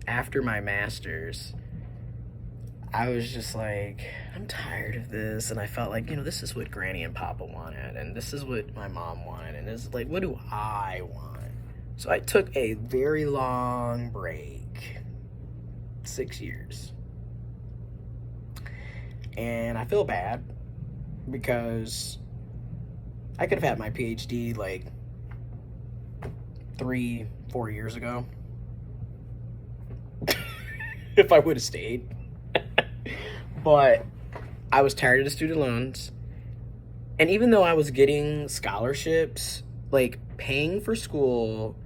after my master's, I was just like, I'm tired of this. And I felt like, this is what Granny and Papa wanted. And this is what my mom wanted. And it's like, what do I want? So I took a very long break, 6 years. And I feel bad because I could have had my PhD like 3-4 years ago if I would have stayed. But I was tired of the student loans. And even though I was getting scholarships, like paying for school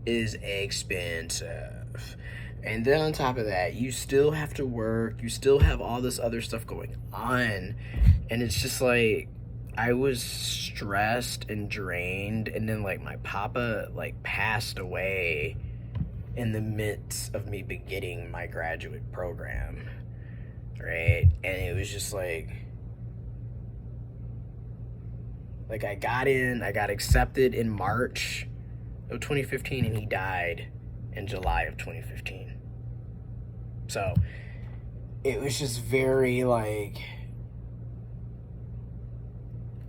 is expensive. And then on top of that, you still have to work. You still have all this other stuff going on. And it's just like, I was stressed and drained. And then like my papa like passed away in the midst of me beginning my graduate program. Right? And it was just like I got accepted in March of 2015, and he died in July of 2015. So it was just very like,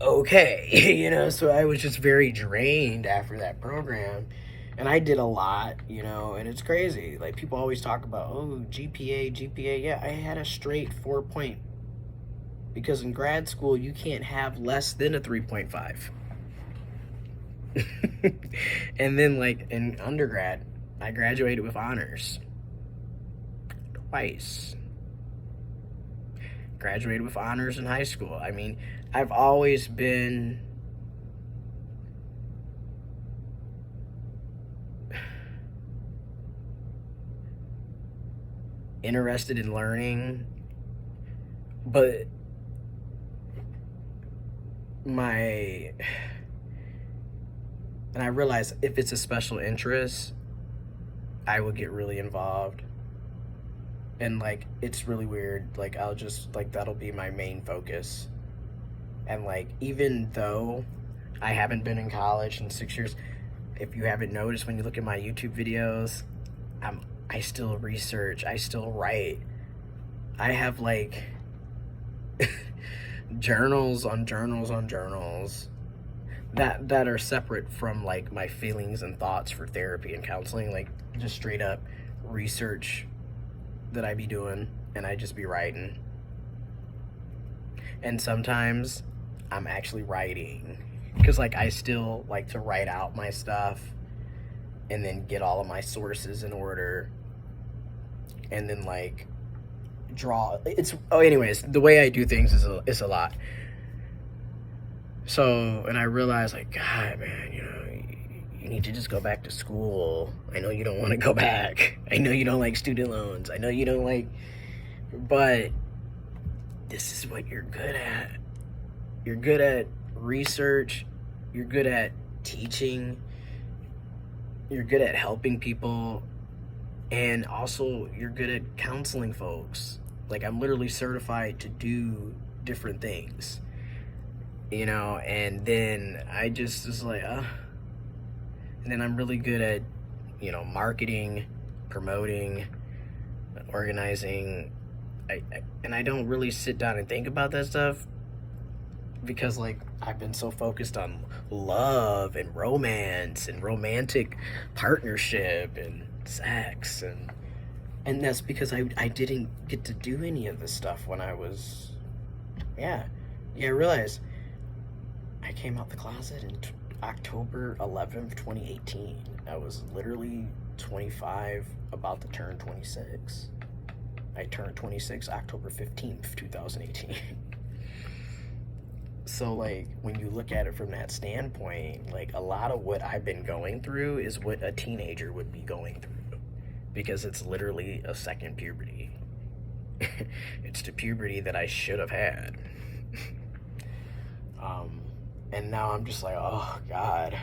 okay, so I was just very drained after that program. And I did a lot, and it's crazy. Like, people always talk about, GPA. Yeah, I had a straight 4 point. Because in grad school, you can't have less than a 3.5. And then, like, in undergrad, I graduated with honors. Twice. Graduated with honors in high school. I mean, I've always been interested in learning, but and I realize if it's a special interest, I would get really involved. And like, it's really weird. Like, I'll just, like, that'll be my main focus. And like, even though I haven't been in college in 6 years, if you haven't noticed when you look at my YouTube videos, I still research, I still write. I have like journals on journals on journals that are separate from like my feelings and thoughts for therapy and counseling. Like, just straight up research that I be doing, and I just be writing. And sometimes I'm actually writing because like I still like to write out my stuff and then get all of my sources in order, and then like draw. Anyways, the way I do things is a lot. So, and I realized, like, God, man, you need to just go back to school. I know you don't want to go back. I know you don't like student loans. I know you don't like, but this is what you're good at. You're good at research. You're good at teaching. You're good at helping people. And also, you're good at counseling folks. Like, I'm literally certified to do different things. And then I just was like, and then I'm really good at, marketing, promoting, organizing. And I don't really sit down and think about that stuff because, like, I've been so focused on love and romance and romantic partnership and sex. And that's because I didn't get to do any of this stuff when I was, I realized I came out the closet in October 11th, 2018. I was literally 25, about to turn 26. I turned 26 October 15th, 2018. So, like, when you look at it from that standpoint, like, a lot of what I've been going through is what a teenager would be going through. Because it's literally a second puberty. It's the puberty that I should have had. And now I'm just like, oh God.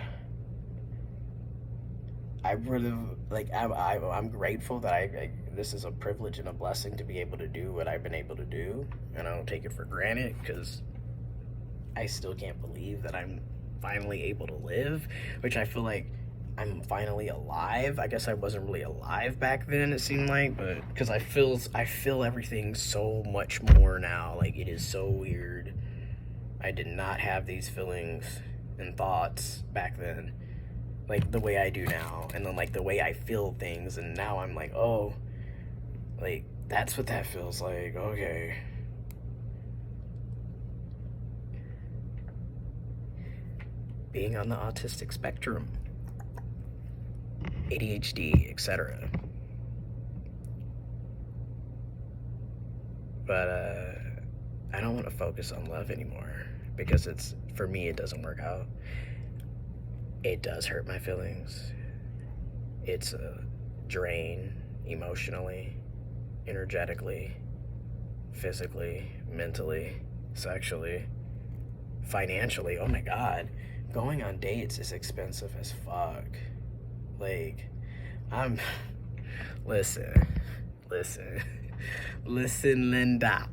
I really, like, I'm grateful that this is a privilege and a blessing to be able to do what I've been able to do. And I don't take it for granted because I still can't believe that I'm finally able to live, which I feel like I'm finally alive. I guess I wasn't really alive back then, it seemed like, but because I feel everything so much more now. Like, it is so weird. I did not have these feelings and thoughts back then, like the way I do now, and then like the way I feel things, and now I'm like, oh, like that's what that feels like. Okay. Being on the autistic spectrum, ADHD, etc. But I don't want to focus on love anymore, because it's, for me, it doesn't work out. It does hurt my feelings. It's a drain emotionally, energetically, physically, mentally, sexually, financially. Oh my God. Going on dates is expensive as fuck. Like, I'm, listen, Linda.